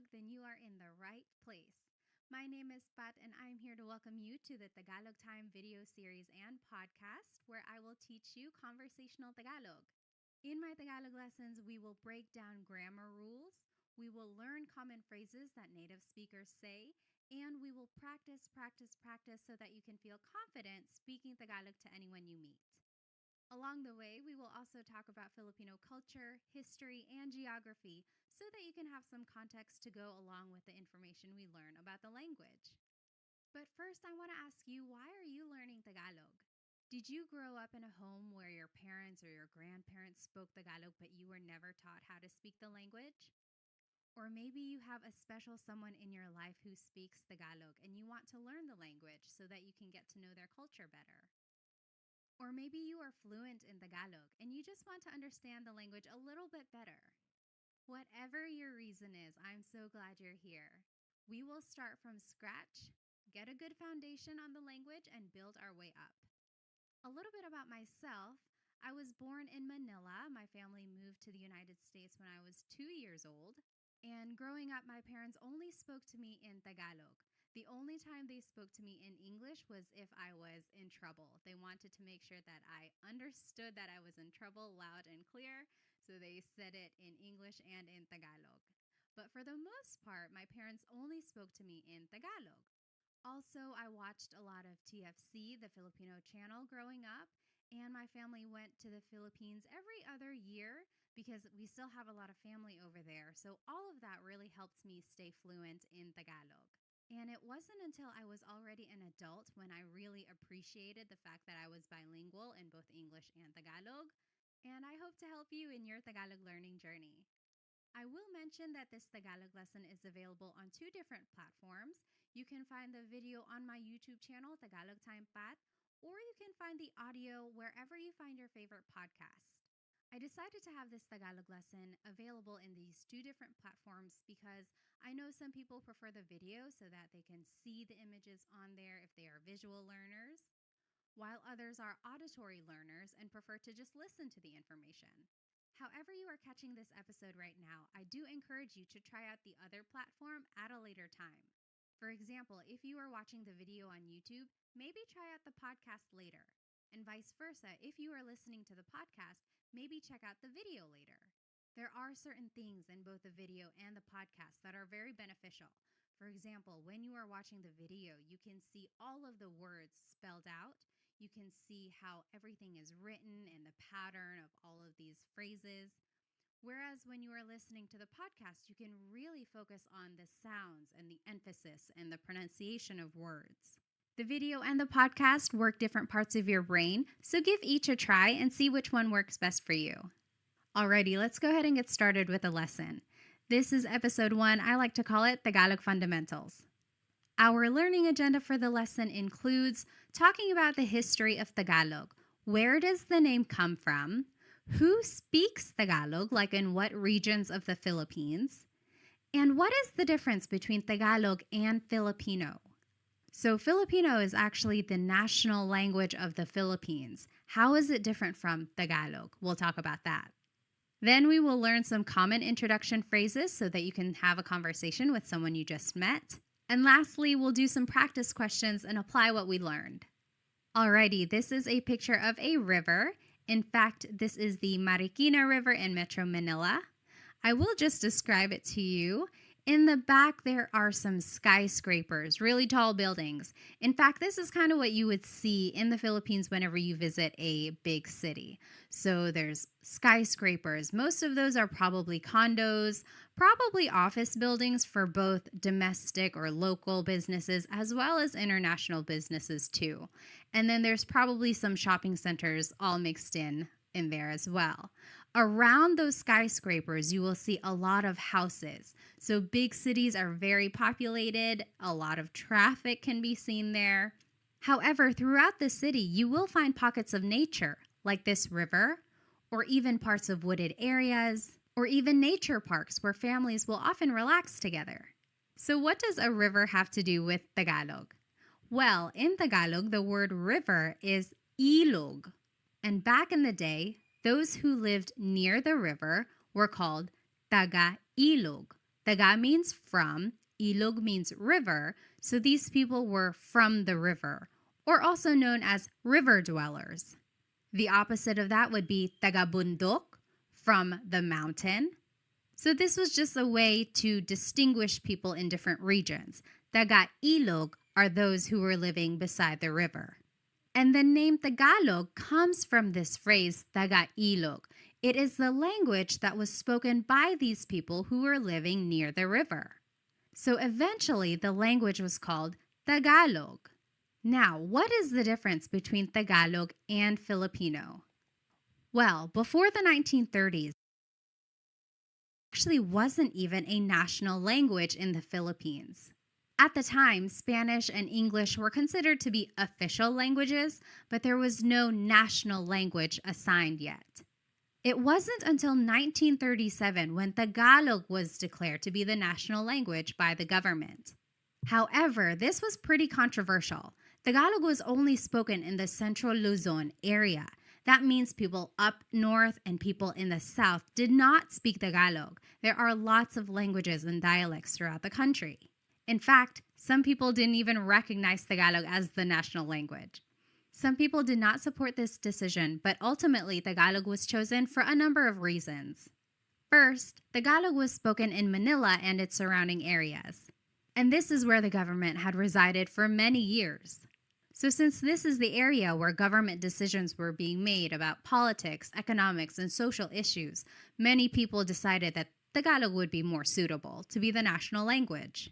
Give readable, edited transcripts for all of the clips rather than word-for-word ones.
then you are in the right place. My name is Pat, and I'm here to welcome you to the Tagalog Time video series and podcast, where I will teach you conversational Tagalog. In my Tagalog lessons, we will break down grammar rules, we will learn common phrases that native speakers say, and we will practice so that you can feel confident speaking Tagalog to anyone you meet. Along the way, we will also talk about Filipino culture, history, and geography so that you can have some context to go along with the information we learn about the language. But first, I want to ask you, why are you learning Tagalog? Did you grow up in a home where your parents or your grandparents spoke Tagalog but you were never taught how to speak the language? Or maybe you have a special someone in your life who speaks Tagalog and you want to learn the language so that you can get to know their culture better. Or maybe you are fluent in Tagalog and you just want to understand the language a little bit better. Whatever your reason is, I'm so glad you're here. We will start from scratch, get a good foundation on the language, and build our way up. A little bit about myself. I was born in Manila. My family moved to the United States when I was 2 years old. And growing up, my parents only spoke to me in Tagalog. The only time they spoke to me in English was if I was in trouble. They wanted to make sure that I understood that I was in trouble loud and clear, so they said it in English and in Tagalog. But for the most part, my parents only spoke to me in Tagalog. Also, I watched a lot of TFC, the Filipino channel, growing up, and my family went to the Philippines every other year because we still have a lot of family over there. So all of that really helped me stay fluent in Tagalog. And it wasn't until I was already an adult when I really appreciated the fact that I was bilingual in both English and Tagalog. And I hope to help you in your Tagalog learning journey. I will mention that this Tagalog lesson is available on two different platforms. You can find the video on my YouTube channel, Tagalog Time Pat, or you can find the audio wherever you find your favorite podcast. I decided to have this Tagalog lesson available in these two different platforms because I know some people prefer the video so that they can see the images on there if they are visual learners, while others are auditory learners and prefer to just listen to the information. However you are catching this episode right now, I do encourage you to try out the other platform at a later time. For example, if you are watching the video on YouTube, maybe try out the podcast later. And vice versa, if you are listening to the podcast, maybe check out the video later. There are certain things in both the video and the podcast that are very beneficial. For example, when you are watching the video, you can see all of the words spelled out. You can see how everything is written and the pattern of all of these phrases. Whereas when you are listening to the podcast, you can really focus on the sounds and the emphasis and the pronunciation of words. The video and the podcast work different parts of your brain, so give each a try and see which one works best for you. Alrighty, let's go ahead and get started with the lesson. This is episode 1. I like to call it Tagalog Fundamentals. Our learning agenda for the lesson includes talking about the history of Tagalog. Where does the name come from? Who speaks Tagalog, like in what regions of the Philippines? And what is the difference between Tagalog and Filipino? So Filipino is actually the national language of the Philippines. How is it different from Tagalog? We'll talk about that. Then we will learn some common introduction phrases so that you can have a conversation with someone you just met. And lastly, we'll do some practice questions and apply what we learned. Alrighty, this is a picture of a river. In fact, this is the Marikina River in Metro Manila. I will just describe it to you. In the back, there are some skyscrapers, really tall buildings. In fact, this is kind of what you would see in the Philippines whenever you visit a big city. So there's skyscrapers. Most of those are probably condos, probably office buildings for both domestic or local businesses as well as international businesses too. And then there's probably some shopping centers all mixed in there as well. Around those skyscrapers, you will see a lot of houses. So big cities are very populated. A lot of traffic can be seen there. However, throughout the city, you will find pockets of nature, like this river, or even parts of wooded areas, or even nature parks where families will often relax together. So what does a river have to do with Tagalog? Well, in Tagalog, the word river is ilog. And back in the day, those who lived near the river were called taga-ilog. Taga means from, ilog means river, so these people were from the river, or also known as river dwellers. The opposite of that would be taga-bundok, from the mountain. So this was just a way to distinguish people in different regions. Taga-ilog are those who were living beside the river. And the name Tagalog comes from this phrase, taga-ilog. It is the language that was spoken by these people who were living near the river. So eventually, the language was called Tagalog. Now, what is the difference between Tagalog and Filipino? Well, before the 1930s, actually wasn't even a national language in the Philippines. At the time, Spanish and English were considered to be official languages, but there was no national language assigned yet. It wasn't until 1937 when Tagalog was declared to be the national language by the government. However, this was pretty controversial. Tagalog was only spoken in the Central Luzon area. That means people up north and people in the south did not speak Tagalog. There are lots of languages and dialects throughout the country. In fact, some people didn't even recognize Tagalog as the national language. Some people did not support this decision, but ultimately Tagalog was chosen for a number of reasons. First, Tagalog was spoken in Manila and its surrounding areas. And this is where the government had resided for many years. So since this is the area where government decisions were being made about politics, economics, and social issues, many people decided that Tagalog would be more suitable to be the national language.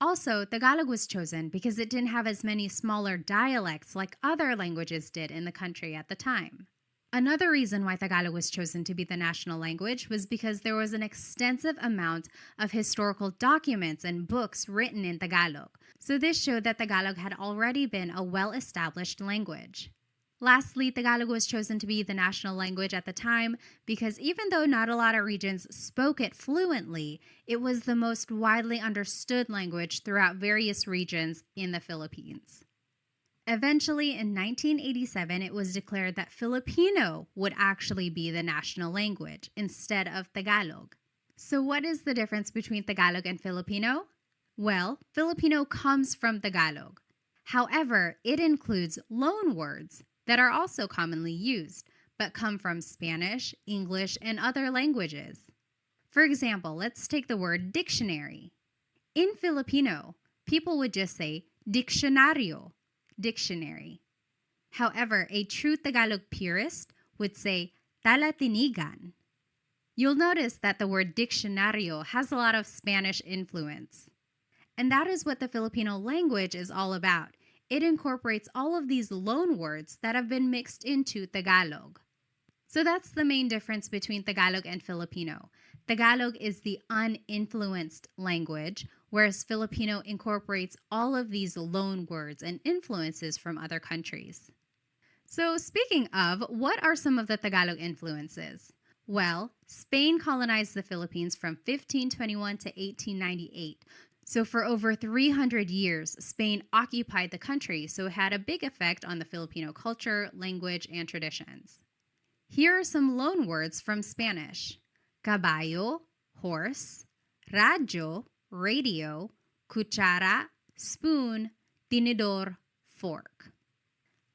Also, Tagalog was chosen because it didn't have as many smaller dialects like other languages did in the country at the time. Another reason why Tagalog was chosen to be the national language was because there was an extensive amount of historical documents and books written in Tagalog. So this showed that Tagalog had already been a well-established language. Lastly, Tagalog was chosen to be the national language at the time because even though not a lot of regions spoke it fluently, it was the most widely understood language throughout various regions in the Philippines. Eventually, in 1987, it was declared that Filipino would actually be the national language instead of Tagalog. So what is the difference between Tagalog and Filipino? Well, Filipino comes from Tagalog. However, it includes loan words that are also commonly used, but come from Spanish, English, and other languages. For example, let's take the word dictionary. In Filipino, people would just say diccionario, dictionary. However, a true Tagalog purist would say talatinigan. You'll notice that the word diccionario has a lot of Spanish influence. And that is what the Filipino language is all about. It incorporates all of these loan words that have been mixed into Tagalog. So that's the main difference between Tagalog and Filipino. Tagalog is the uninfluenced language, whereas Filipino incorporates all of these loan words and influences from other countries. So speaking of, what are some of the Tagalog influences? Well, Spain colonized the Philippines from 1521 to 1898. So for over 300 years, Spain occupied the country, so it had a big effect on the Filipino culture, language, and traditions. Here are some loan words from Spanish. Caballo, horse, radyo, radio, cuchara, spoon, tinidor, fork.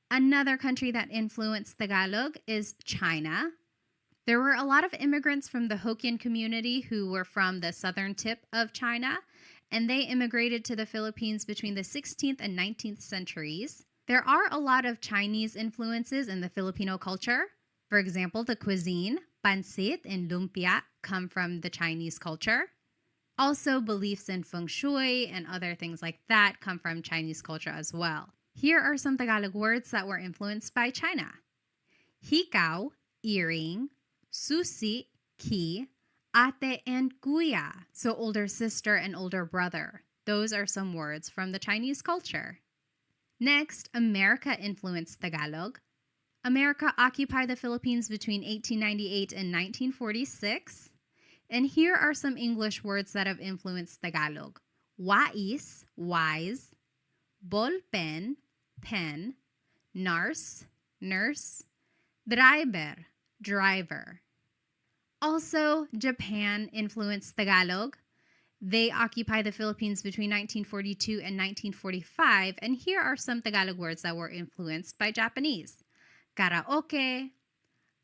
Another country that influenced Tagalog is China. There were a lot of immigrants from the Hokkien community who were from the southern tip of China, and they immigrated to the Philippines between the 16th and 19th centuries. There are a lot of Chinese influences in the Filipino culture. For example, the cuisine, pancit and lumpia, come from the Chinese culture. Also, beliefs in feng shui and other things like that come from Chinese culture as well. Here are some Tagalog words that were influenced by China. Hikaw, earring, susi, key, ate and kuya, so older sister and older brother. Those are some words from the Chinese culture. Next, America influenced Tagalog. America occupied the Philippines between 1898 and 1946. And here are some English words that have influenced Tagalog. Wais, wise, ballpen, pen, nurse, nurse, driver, driver. Also, Japan influenced Tagalog. They occupy the Philippines between 1942 and 1945, and here are some Tagalog words that were influenced by Japanese. Karaoke,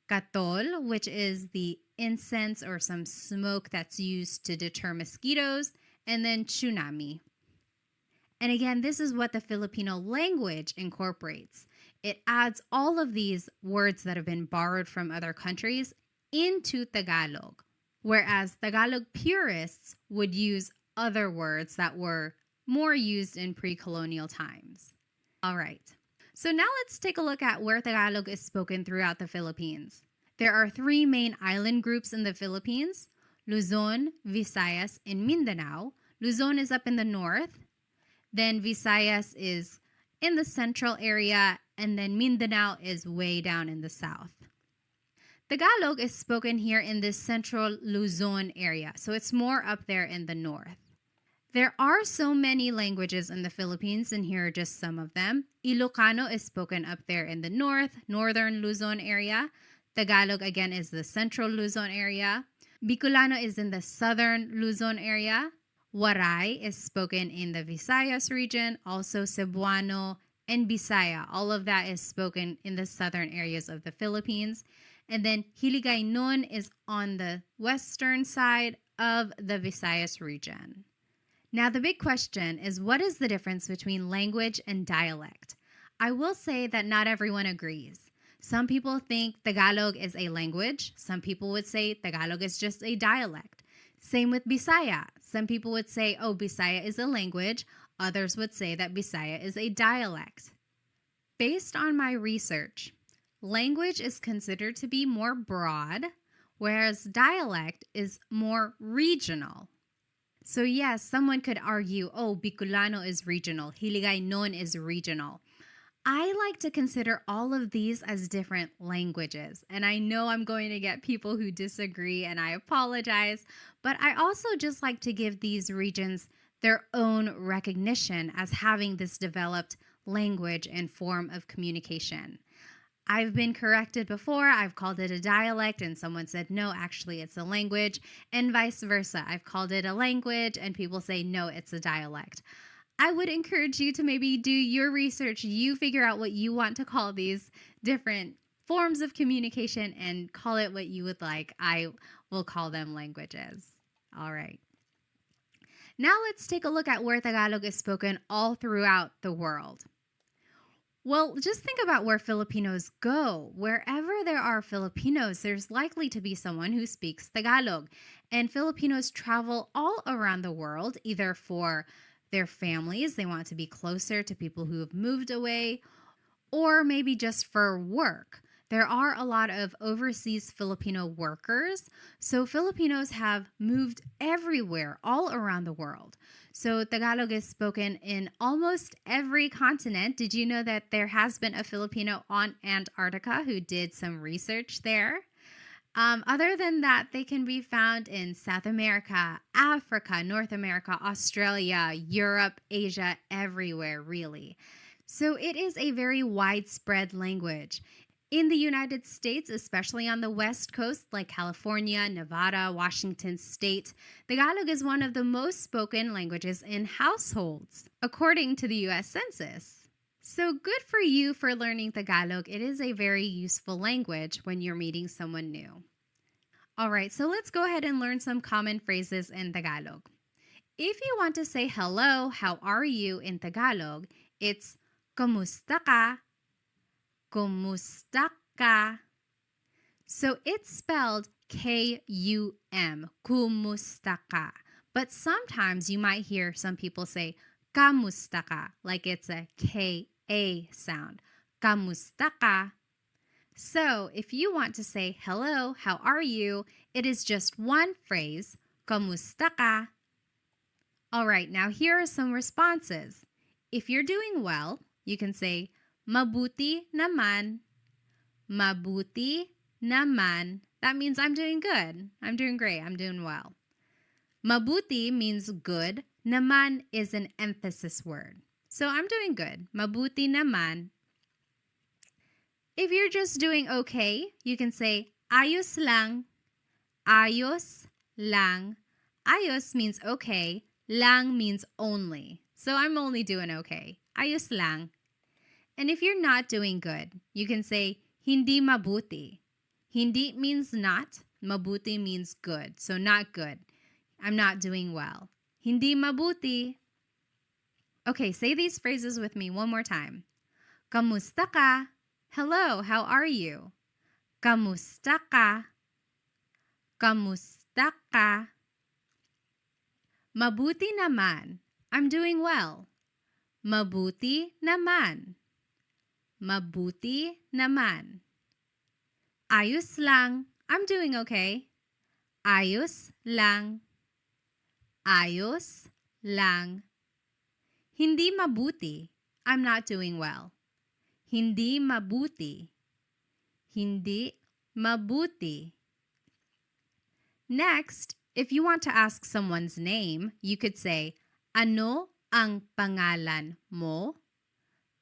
katol, which is the incense or some smoke that's used to deter mosquitoes, and then tsunami. And again, this is what the Filipino language incorporates. It adds all of these words that have been borrowed from other countries into Tagalog, whereas Tagalog purists would use other words that were more used in pre-colonial times. All right. So now let's take a look at where Tagalog is spoken throughout the Philippines. There are 3 main island groups in the Philippines: Luzon, Visayas, and Mindanao. Luzon is up in the north, then Visayas is in the central area, and then Mindanao is way down in the south. Tagalog is spoken here in this central Luzon area, so it's more up there in the north. There are so many languages in the Philippines, and here are just some of them. Ilocano is spoken up there in the northern Luzon area. Tagalog, again, is the central Luzon area. Bicolano is in the southern Luzon area. Waray is spoken in the Visayas region, also Cebuano and Bisaya. All of that is spoken in the southern areas of the Philippines. And then Hiligaynon is on the western side of the Visayas region. Now, the big question is, what is the difference between language and dialect? I will say that not everyone agrees. Some people think Tagalog is a language. Some people would say Tagalog is just a dialect. Same with Bisaya. Some people would say, oh, Bisaya is a language. Others would say that Bisaya is a dialect. Based on my research, language is considered to be more broad, whereas dialect is more regional. So yes, someone could argue, oh, Bicolano is regional, Hiligaynon is regional. I like to consider all of these as different languages, and I know I'm going to get people who disagree, and I apologize, but I also just like to give these regions their own recognition as having this developed language and form of communication. I've been corrected before. I've called it a dialect and someone said, no, actually it's a language, and vice versa. I've called it a language and people say, no, it's a dialect. I would encourage you to maybe do your research. You figure out what you want to call these different forms of communication and call it what you would like. I will call them languages. All right. Now let's take a look at where Tagalog is spoken all throughout the world. Well, just think about where Filipinos go. Wherever there are Filipinos, there's likely to be someone who speaks Tagalog. And Filipinos travel all around the world, either for their families, they want to be closer to people who have moved away, or maybe just for work. There are a lot of overseas Filipino workers, so Filipinos have moved everywhere, all around the world. So Tagalog is spoken in almost every continent. Did you know that there has been a Filipino on Antarctica who did some research there? Other than that, they can be found in South America, Africa, North America, Australia, Europe, Asia, everywhere, really. So it is a very widespread language. In the United States, especially on the West Coast, like California, Nevada, Washington State, Tagalog is one of the most spoken languages in households, according to the U.S. Census. So good for you for learning Tagalog. It is a very useful language when you're meeting someone new. All right, so let's go ahead and learn some common phrases in Tagalog. If you want to say hello, how are you in Tagalog, it's Kumusta ka? Kumusta ka? So it's spelled K-U-M, kumusta ka. But sometimes you might hear some people say kamusta ka, like it's a K-A sound. Kamusta ka? So if you want to say hello, how are you, it is just one phrase, kamusta ka? All right, now here are some responses. If you're doing well, you can say mabuti naman. Mabuti naman. That means I'm doing good. I'm doing great. I'm doing well. Mabuti means good. Naman is an emphasis word. So I'm doing good. Mabuti naman. If you're just doing okay, you can say ayos lang. Ayos lang. Ayos means okay. Lang means only. So I'm only doing okay. Ayos lang. And if you're not doing good, you can say hindi mabuti. Hindi means not. Mabuti means good. So not good. I'm not doing well. Hindi mabuti. Okay, say these phrases with me one more time. Kamusta ka? Hello, how are you? Kamusta ka? Kamusta ka? Mabuti naman. I'm doing well. Mabuti naman. Mabuti naman. Ayos lang. I'm doing okay. Ayos lang. Ayos lang. Hindi mabuti. I'm not doing well. Hindi mabuti. Hindi mabuti. Next, if you want to ask someone's name, you could say, ano ang pangalan mo?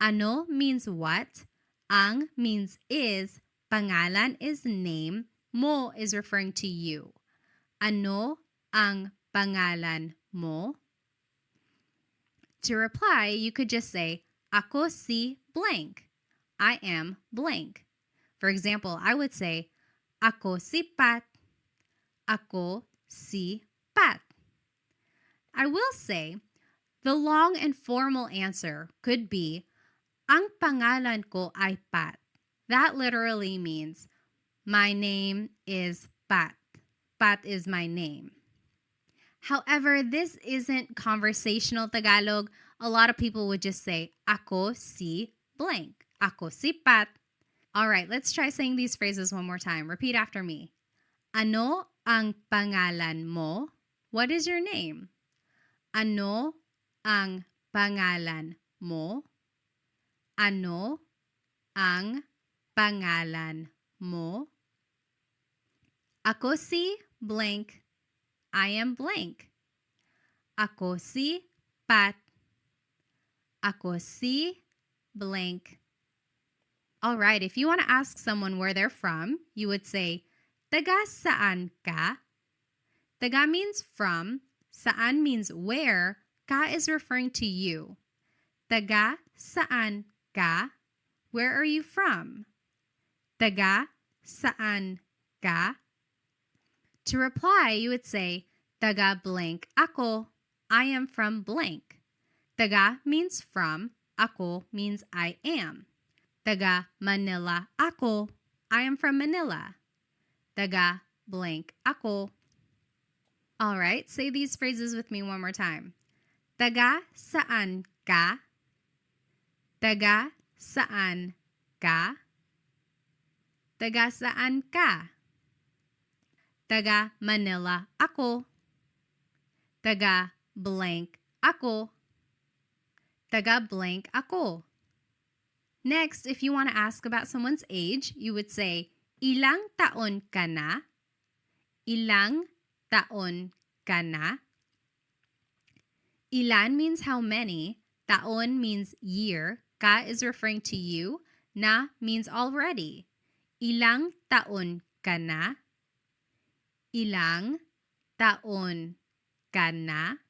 Ano means what? Ang means is. Pangalan is name. Mo is referring to you. Ano ang pangalan mo? To reply, you could just say, ako si blank. I am blank. For example, I would say, ako si Pat. Ako si Pat. I will say, the long and formal answer could be, ang pangalan ko ay Pat. That literally means, my name is Pat. Pat is my name. However, this isn't conversational Tagalog. A lot of people would just say, ako si blank. Ako si Pat. All right, let's try saying these phrases one more time. Repeat after me. Ano ang pangalan mo? What is your name? Ano ang pangalan mo? Ano ang pangalan mo? Ako si blank. I am blank. Ako si Pat. Ako si blank. All right, if you want to ask someone where they're from, you would say, taga saan ka? Taga means from. Saan means where. Ka is referring to you. Taga saan ka? Where are you from? Taga saan ka? To reply, you would say, taga blank ako. I am from blank. Taga means from. Ako means I am. Taga Manila ako. I am from Manila. Taga blank ako. All right, say these phrases with me one more time. Taga saan ka? Taga saan ka? Taga saan ka? Taga Manila ako. Taga blank ako. Taga blank ako. Next, if you want to ask about someone's age, you would say, ilang taon ka na? Ilang taon ka na? Ilan means how many. Taon means year. Ka is referring to you. Na means already. Ilang taon ka na? Ilang taon ka na?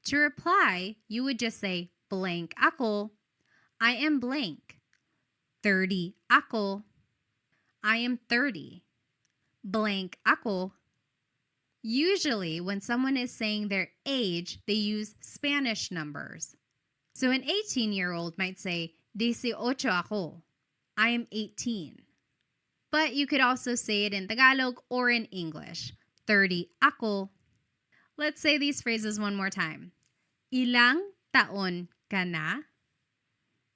To reply, you would just say, blank ako. I am blank. 30 ako. I am 30. Blank ako. Usually, when someone is saying their age, they use Spanish numbers. So an 18-year-old might say, 18 ako. I am 18. But you could also say it in Tagalog or in English. 30 ako. Let's say these phrases one more time. Ilang taon ka na?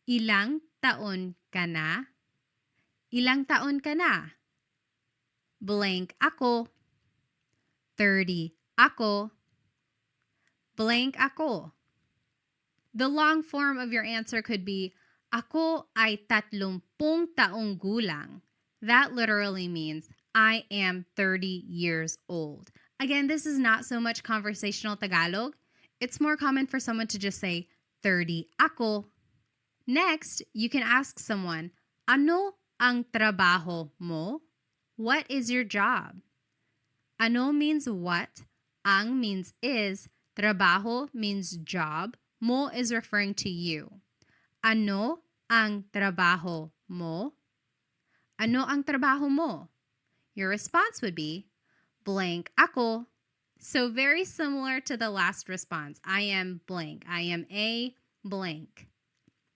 Ilang taon ka na? Ilang taon ka na? Blank ako. 30 ako. Blank ako. The long form of your answer could be, ako ay 30 taong gulang. That literally means, I am 30 years old. Again, this is not so much conversational Tagalog. It's more common for someone to just say, 30 ako. Next, you can ask someone, ano ang trabaho mo? What is your job? Ano means what? Ang means is, trabaho means job, mo is referring to you. Ano ang trabaho mo? Ano ang trabaho mo? Your response would be, blank ako. So very similar to the last response. I am blank. I am a blank.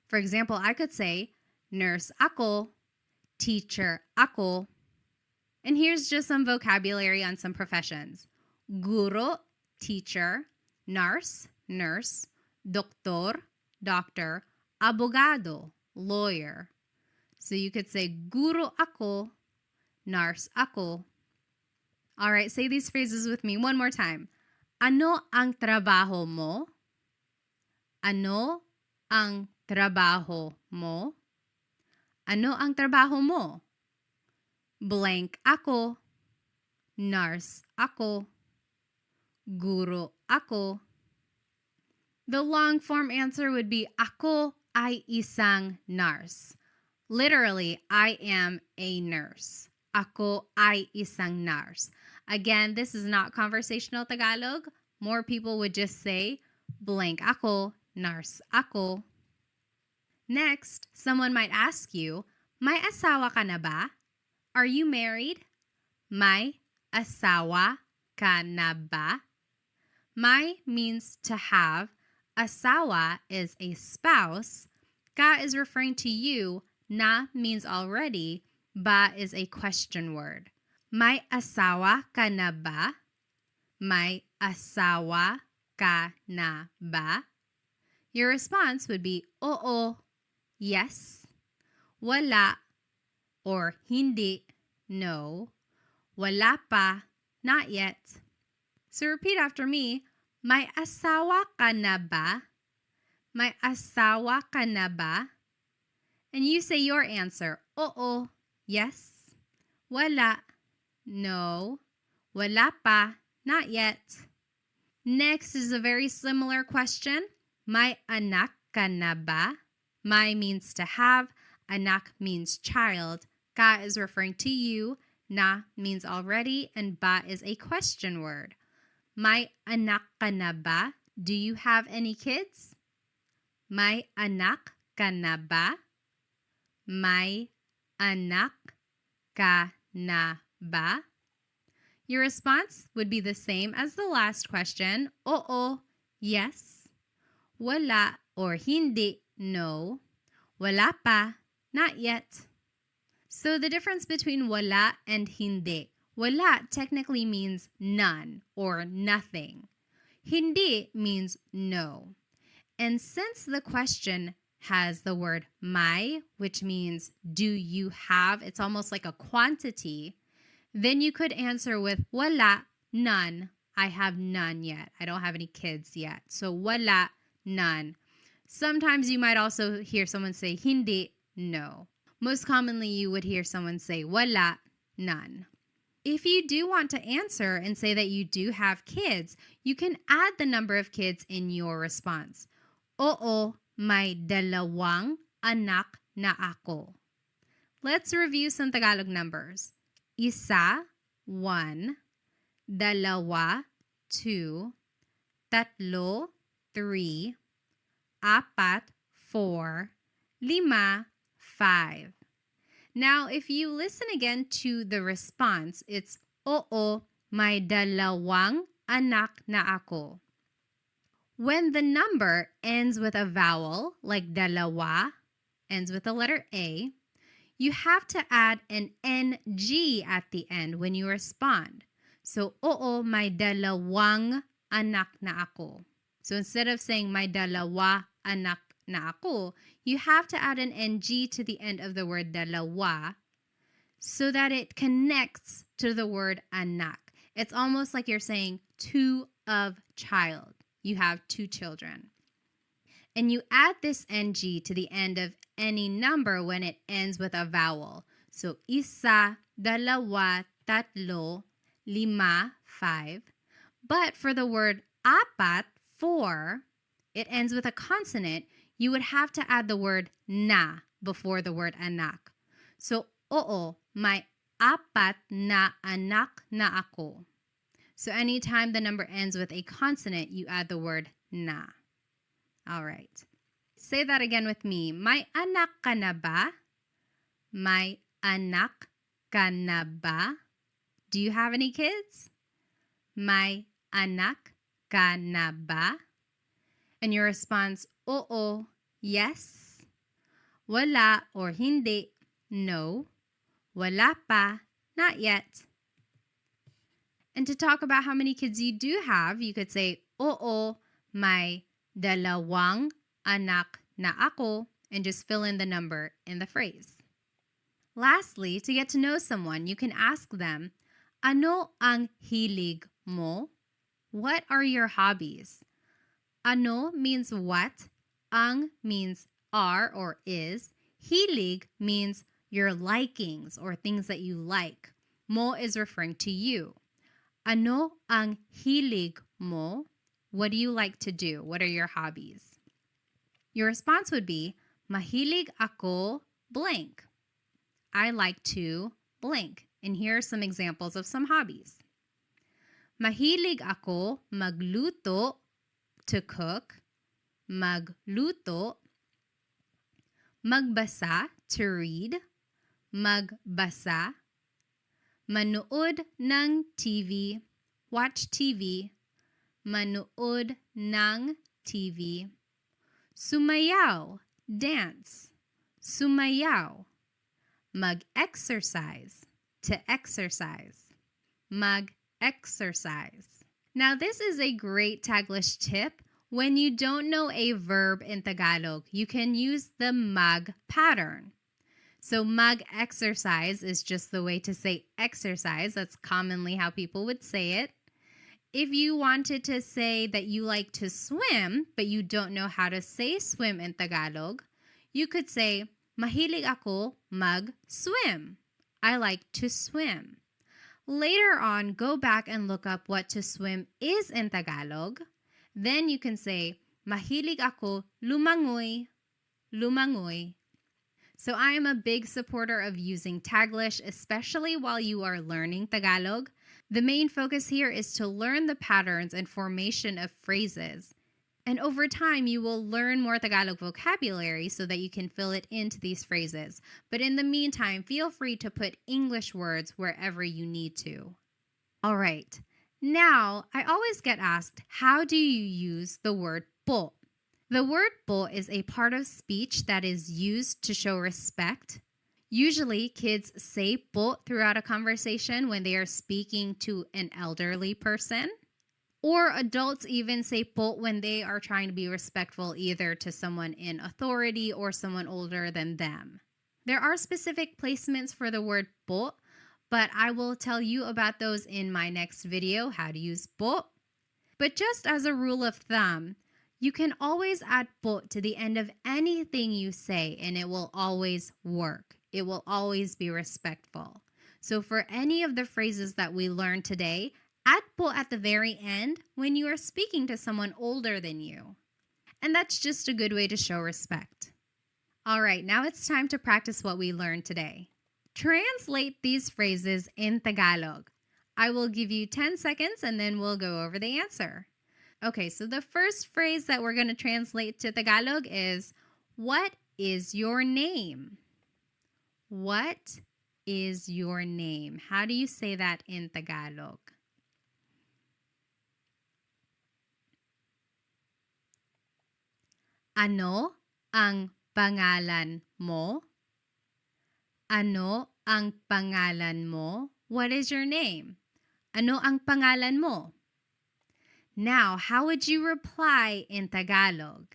For example, I could say, nurse ako, teacher ako. And here's just some vocabulary on some professions. Guro, teacher. Nurse, nurse. Doktor, doctor. Abogado, lawyer. So you could say, guro ako, nurse ako. All right, say these phrases with me one more time. Ano ang trabaho mo? Ano ang trabaho mo? Ano ang trabaho mo? Blank ako. Nurse ako. Guro ako. The long form answer would be ako ay isang nurse. Literally, I am a nurse. Ako ay isang nurse. Again, this is not conversational Tagalog. More people would just say, blank ako, nurse ako. Next, someone might ask you, may asawa ka na ba? Are you married? May asawa ka na ba? May means to have. Asawa is a spouse. Ka is referring to you. Na means already. Ba is a question word. May asawa ka na ba? May asawa ka na ba? Your response would be, oo, yes, wala, or hindi, no, wala pa, not yet. So repeat after me, may asawa ka na ba? May asawa ka na ba? And you say your answer, oo, yes, wala, no, wala pa, not yet. Next is a very similar question. May anak ka na ba? May means to have. Anak means child. Ka is referring to you. Na means already. And ba is a question word. May anak ka na ba? Do you have any kids? May anak ka na ba? May anak ka na ba? Your response would be the same as the last question. Oo, yes. Wala or hindi, no. Wala pa, not yet. So the difference between wala and hindi. Wala technically means none or nothing. Hindi means no. And since the question has the word may, which means do you have, it's almost like a quantity, then you could answer with wala, none. I have none yet. I don't have any kids yet. So wala, none. Sometimes you might also hear someone say hindi, no. Most commonly, you would hear someone say wala, none. If you do want to answer and say that you do have kids, you can add the number of kids in your response. Oo, may dalawang anak na ako. Let's review some Tagalog numbers. Isa, 1, dalawa, 2, tatlo, 3, apat, 4, 5, 5. Now, if you listen again to the response, it's oo, may dalawang anak na ako. When the number ends with a vowel, like dalawa, ends with the letter A, you have to add an NG at the end when you respond. So, oo, may dalawang anak na ako. So instead of saying may dalawa anak na ako, you have to add an NG to the end of the word dalawa so that it connects to the word anak. It's almost like you're saying two of child. You have 2 children. And you add this NG to the end of any number when it ends with a vowel. So, isa, dalawa, tatlo, 5, 5. But for the word apat, 4, it ends with a consonant. You would have to add the word na before the word anak. So, oo, may apat na anak na ako. So anytime the number ends with a consonant, you add the word na. All right. Say that again with me. May anak ka na ba? May anak ka na ba? Do you have any kids? May anak ka na ba? And your response, oo, yes. Wala or hindi, no. Wala pa, not yet. And to talk about how many kids you do have, you could say, oo, may dalawang anak na ako, and just fill in the number in the phrase. Lastly, to get to know someone, you can ask them, ano ang hilig mo? What are your hobbies? Ano means what, ang means are or is, hilig means your likings or things that you like. Mo is referring to you. Ano ang hilig mo? What do you like to do? What are your hobbies? Your response would be, mahilig ako blank. I like to blank. And here are some examples of some hobbies. Mahilig ako magluto, to cook, magluto, magbasa, to read, magbasa, manood ng TV, watch TV, manood ng TV, sumayaw, dance, sumayaw, mag-exercise, to exercise, mag-exercise. Now, this is a great Taglish tip. When you don't know a verb in Tagalog, you can use the mag pattern. So mag-exercise is just the way to say exercise. That's commonly how people would say it. If you wanted to say that you like to swim, but you don't know how to say swim in Tagalog, you could say, mahilig ako mag-swim. I like to swim. Later on, go back and look up what to swim is in Tagalog. Then you can say, mahilig ako lumangoy, lumangoy. So I am a big supporter of using Taglish, especially while you are learning Tagalog. The main focus here is to learn the patterns and formation of phrases. And over time, you will learn more Tagalog vocabulary so that you can fill it into these phrases. But in the meantime, feel free to put English words wherever you need to. All right. Now, I always get asked, how do you use the word po? The word po is a part of speech that is used to show respect. Usually, kids say po throughout a conversation when they are speaking to an elderly person. Or adults even say po when they are trying to be respectful either to someone in authority or someone older than them. There are specific placements for the word po, but I will tell you about those in my next video, how to use po. But just as a rule of thumb, you can always add po to the end of anything you say and it will always work. It will always be respectful. So for any of the phrases that we learned today, add po at the very end when you are speaking to someone older than you. And that's just a good way to show respect. All right, now it's time to practice what we learned today. Translate these phrases in Tagalog. I will give you 10 seconds and then we'll go over the answer. Okay, so the first phrase that we're going to translate to Tagalog is, what is your name? What is your name? How do you say that in Tagalog? Ano ang pangalan mo? Ano ang pangalan mo? What is your name? Ano ang pangalan mo? Now, how would you reply in Tagalog?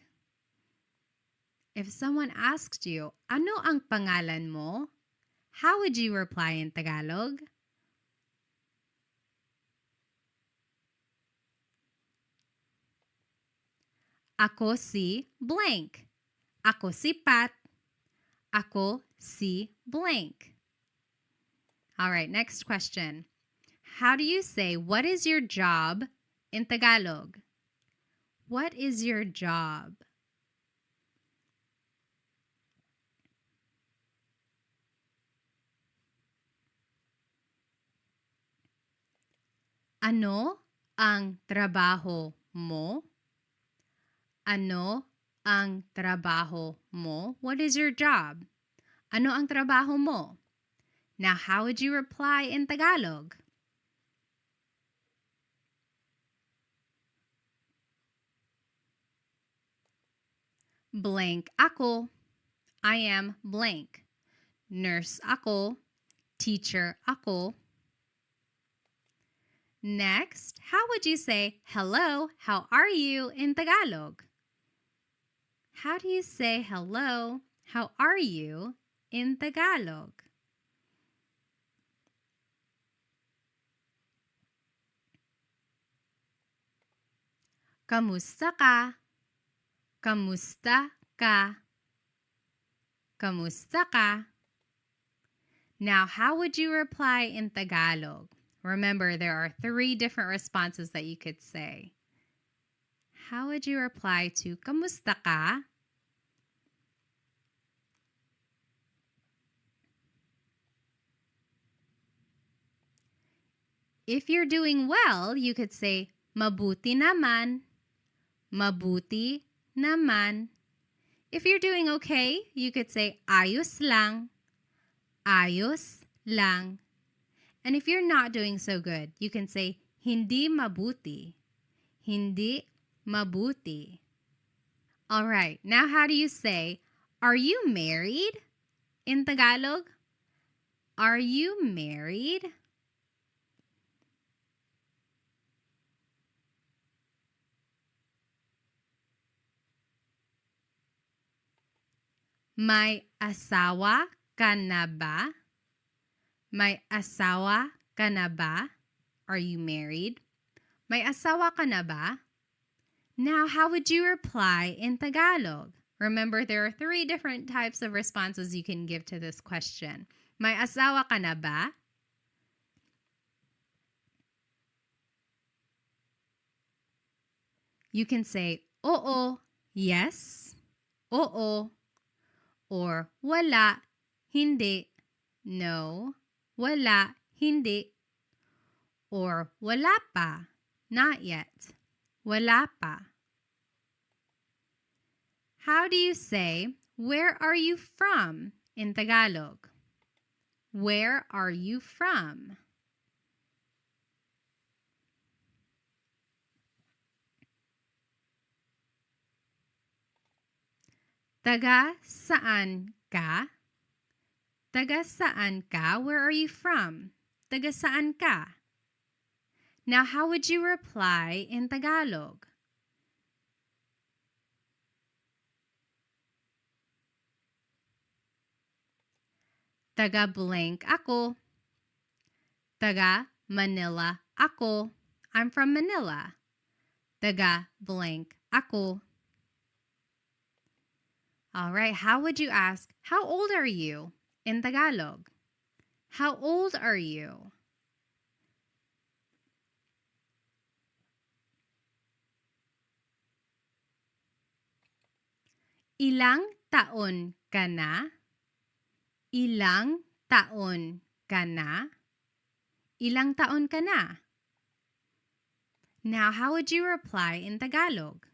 If someone asked you, ano ang pangalan mo? How would you reply in Tagalog? Ako si blank. Ako si Pat. Ako si blank. All right, next question. How do you say, what is your job in Tagalog? What is your job? Ano ang trabaho mo? Ano ang trabaho mo? What is your job? Ano ang trabaho mo? Now, how would you reply in Tagalog? Blank ako. I am blank. Nurse ako. Teacher ako. Next, how would you say, hello, how are you in Tagalog? How do you say hello, how are you in Tagalog? Kamusta ka? Kamusta ka? Kamusta ka? Now, how would you reply in Tagalog? Remember, there are 3 different responses that you could say. How would you reply to kamusta ka? If you're doing well, you could say mabuti naman. Mabuti naman. If you're doing okay, you could say ayos lang. Ayos lang. And if you're not doing so good, you can say hindi mabuti. Hindi mabuti. All right, now how do you say, are you married in Tagalog? Are you married? May asawa ka na ba? May asawa ka na ba? Are you married? May asawa ka na ba? Now, how would you reply in Tagalog? Remember, there are 3 different types of responses you can give to this question. May asawa ka na ba? You can say, oo, yes, oo, or wala, hindi, no, wala, hindi, or wala pa, not yet, wala pa. How do you say, where are you from in Tagalog? Where are you from? Taga saan ka? Taga saan ka? Where are you from? Taga saan ka? Now, how would you reply in Tagalog? Taga blank ako. Taga Manila ako. I'm from Manila. Taga blank ako. All right, how would you ask, how old are you in Tagalog? How old are you? Ilang taon ka na? Ilang taon ka na? Ilang taon ka na? Now, how would you reply in Tagalog?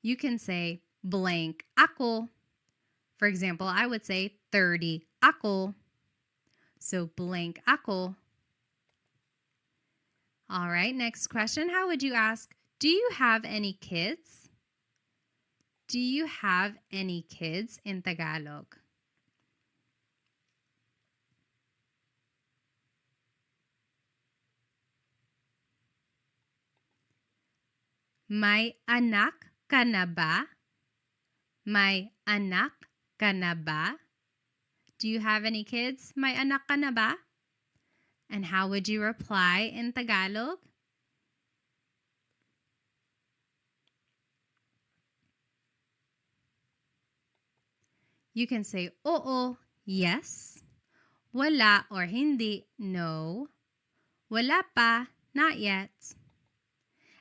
You can say blank ako. For example, I would say 30 ako. So blank ako. All right, next question. How would you ask, do you have any kids? Do you have any kids in Tagalog? May anak ka na ba? May anak ka na ba? Do you have any kids? May anak ka na ba? And how would you reply in Tagalog? You can say oo, yes. Wala or hindi, no. Wala pa, not yet.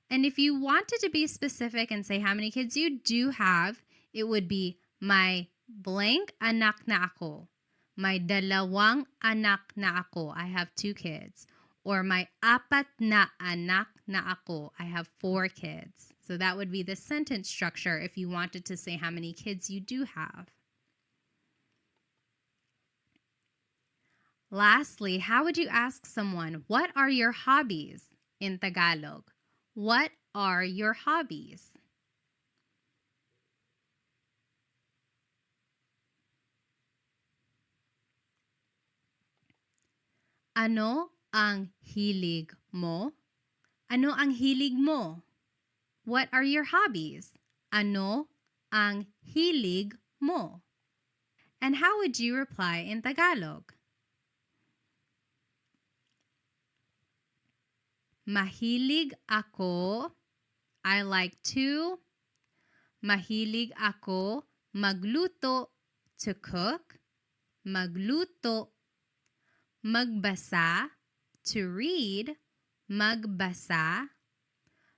And if you wanted to be specific and say how many kids you do have, it would be May blank anak na ako. May dalawang anak na ako. I have 2 kids. Or may apat na anak na ako. I have 4 kids. So that would be the sentence structure if you wanted to say how many kids you do have. Lastly, how would you ask someone, what are your hobbies in Tagalog? What are your hobbies? Ano ang hilig mo? Ano ang hilig mo? What are your hobbies? Ano ang hilig mo? And how would you reply in Tagalog? Mahilig ako. I like to. Mahilig ako magluto, to cook. Magluto. Magbasa, to read. Magbasa.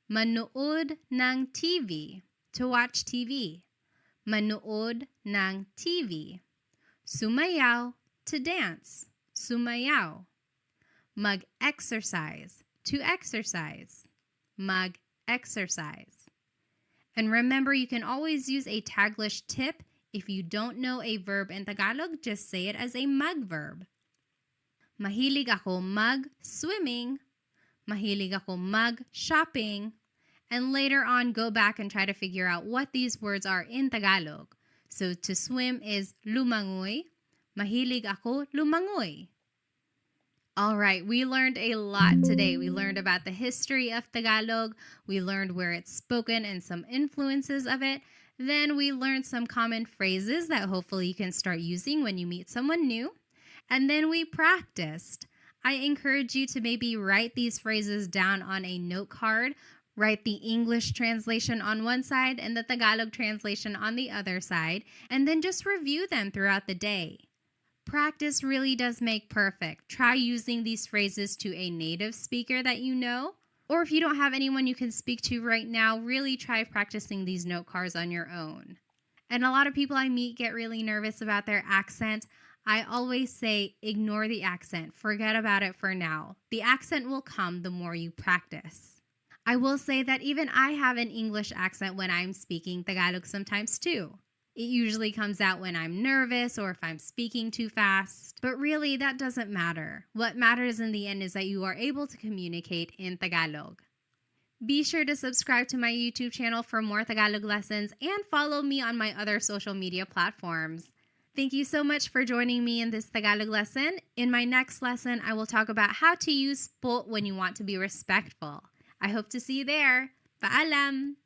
Manood ng TV, to watch TV. Manood ng TV. Sumayaw, to dance. Sumayaw. Mag-exercise, to exercise. Mag-exercise. And remember, you can always use a Taglish tip. If you don't know a verb in Tagalog, just say it as a mag verb. Mahilig ako mag-swimming. Mahilig ako mag-shopping. And later on, go back and try to figure out what these words are in Tagalog. So to swim is lumangoy. Mahilig ako lumangoy. All right, we learned a lot today. We learned about the history of Tagalog. We learned where it's spoken and some influences of it. Then we learned some common phrases that hopefully you can start using when you meet someone new. And then we practiced. I encourage you to maybe write these phrases down on a note card. Write the English translation on one side and the Tagalog translation on the other side, and then just review them throughout the day. Practice really does make perfect. Try using these phrases to a native speaker that you know. Or if you don't have anyone you can speak to right now, really try practicing these note cards on your own. And a lot of people I meet get really nervous about their accent. I always say, ignore the accent. Forget about it for now. The accent will come the more you practice. I will say that even I have an English accent when I'm speaking Tagalog sometimes too. It usually comes out when I'm nervous or if I'm speaking too fast. But really, that doesn't matter. What matters in the end is that you are able to communicate in Tagalog. Be sure to subscribe to my YouTube channel for more Tagalog lessons and follow me on my other social media platforms. Thank you so much for joining me in this Tagalog lesson. In my next lesson, I will talk about how to use po when you want to be respectful. I hope to see you there. Paalam!